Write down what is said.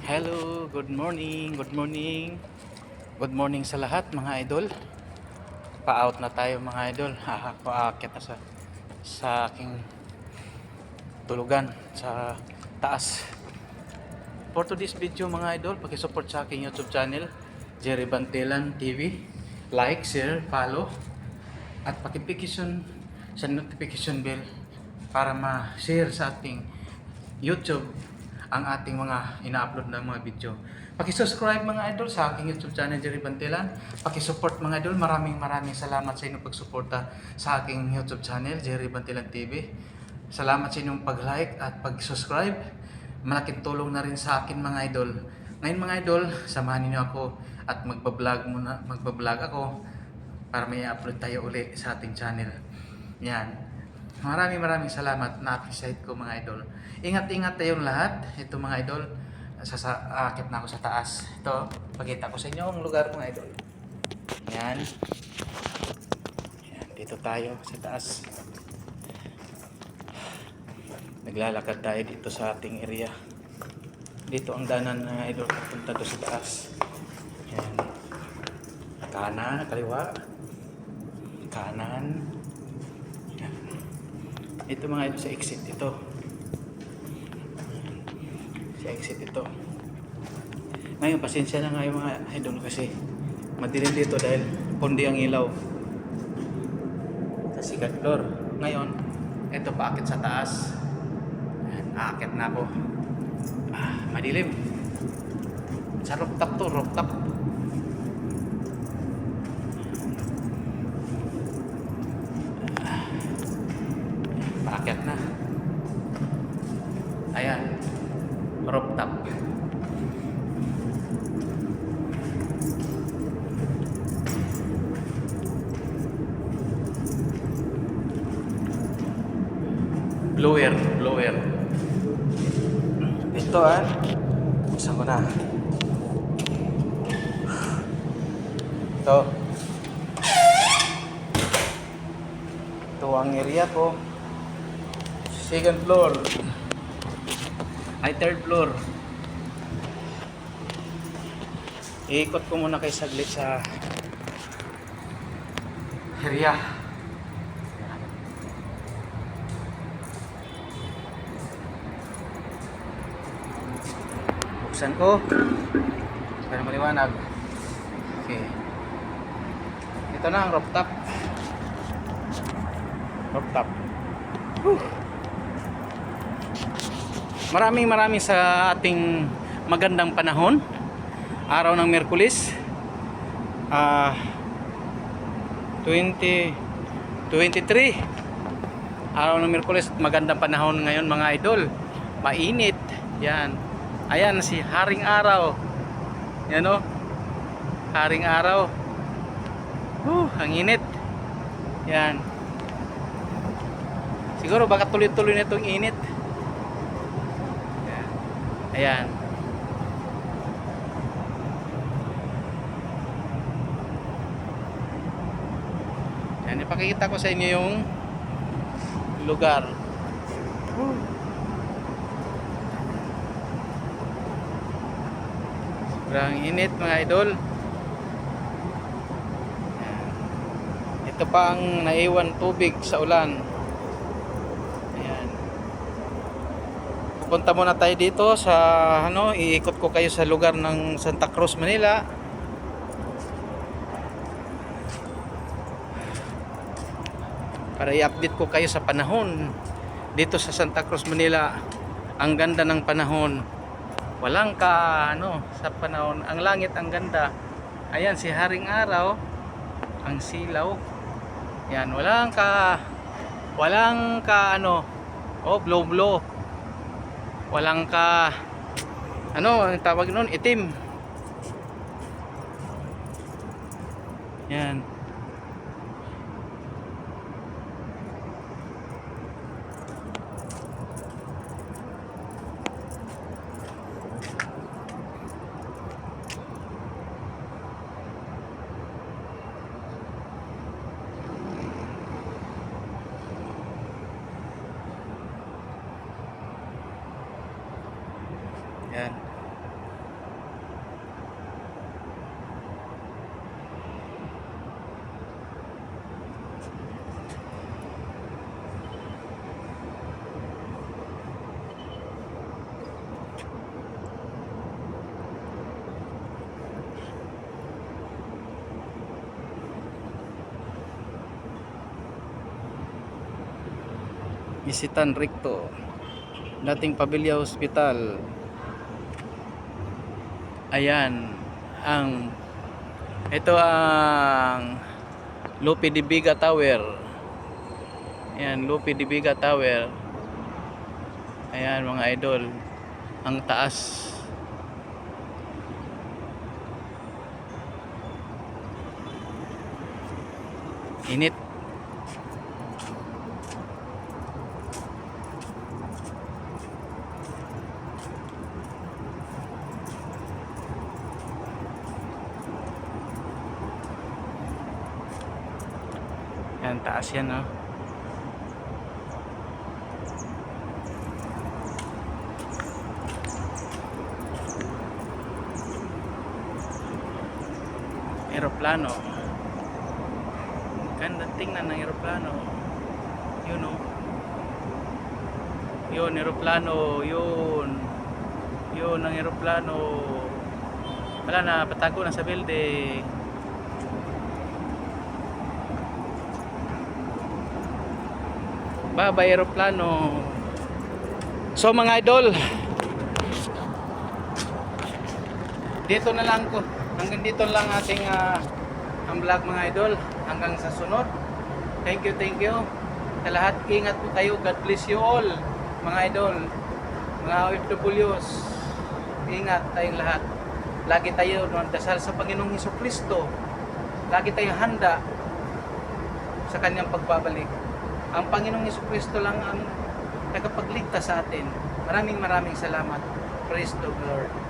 Hello, good morning, good morning. Good morning sa lahat mga idol. Pa-out na tayo mga idol. Paakyat na sa aking tulugan sa taas. For today's video mga idol, paki-support sa aking YouTube channel, Jerry Bantelan TV. Like, share, follow at paki-petition sa notification bell para ma-share sa ating YouTube ang ating mga ina-upload na mga video. Paki-subscribe mga idol sa aking YouTube channel Jerry Bantelan. Paki-support mga idol. Maraming salamat sa inyong pagsuporta sa aking YouTube channel Jerry Bantelan TV. Salamat sa inyong pag-like at pag-subscribe. Malaking tulong na rin sa akin mga idol. Ngayon mga idol, samahan niyo ako at magbablog ako para may upload tayo uli sa ating channel. Yan. Maraming salamat, na-appreciate ko mga idol. Ingat-ingat tayong lahat. Ito mga idol, akit na ako sa taas. Ito, pakita ko sa inyo ang lugar mga idol. Yan. Yan, dito tayo sa taas. Naglalakad tayo dito sa ating area. Dito ang danan mga idol, papunta doon sa taas. Yan. Kanan, kaliwa. Kanan. Ito mga idol sa exit ito. Sa exit ito. Ngayon, pasensya na nga yung mga idol kasi madilim dito dahil pundi ang ilaw. Sa second floor. Ngayon, ito paakit sa taas. Aakit na ako. Madilim. Sa rooftop to, rooftop. Paakyat na. Ayan. Rooftop. Blower. Ito buksan ko na. Ito ang area ko. Second floor ay third floor. Iikot ko muna kay saglit sa area. Buksan ko para maliwanag. Okay, ito na ang rooftop. Maraming sa ating magandang panahon. Araw ng Miyerkules 2023. Araw ng Miyerkules, magandang panahon ngayon mga idol. Mainit. Yan. Ayan si Haring Araw. Yan o. Haring Araw. Ang init. Yan. Siguro baka tuloy-tuloy na itong init. Ayan. Yan, ipakikita ko sa inyo yung lugar. Sobrang init mga idol. Ito pa ang naiwan tubig sa ulan. Punta muna tayo dito sa iikot ko kayo sa lugar ng Santa Cruz, Manila. Para i-update ko kayo sa panahon dito sa Santa Cruz, Manila. Ang ganda ng panahon. Walang sa panahon. Ang langit ang ganda. Ayan si Haring Araw, ang silaw. Yan, walang ka blow. Walang ka ang tawag noon, itim. Yan. Yan. Isitan Recto, dating Pavilla Hospital. Ayan ang ito ang Lope de Vega Tower. Ayan, Lope de Vega Tower. Ayan mga idol, ang taas. Init. Ayan, taas yan, no? Aeroplano. Ganda tingnan ng aeroplano. Yun, no? Yun, aeroplano. Yun. Yun ang aeroplano. Wala na, patago na sa building. Baba aeroplano. So mga idol, dito na lang ko. Hanggang dito lang ating ang vlog mga idol. Hanggang sa sunod. Thank you, thank you. Sa lahat, ingat po kayo. God bless you all. Mga idol, mga OFWs, ingat tayong lahat. Lagi tayo dasal sa Panginoong Hesukristo. Lagi tayong handa sa kanyang pagbabalik. Ang Panginoong Hesukristo lang ang tagapagligtas sa atin. Maraming salamat. Praise the Lord.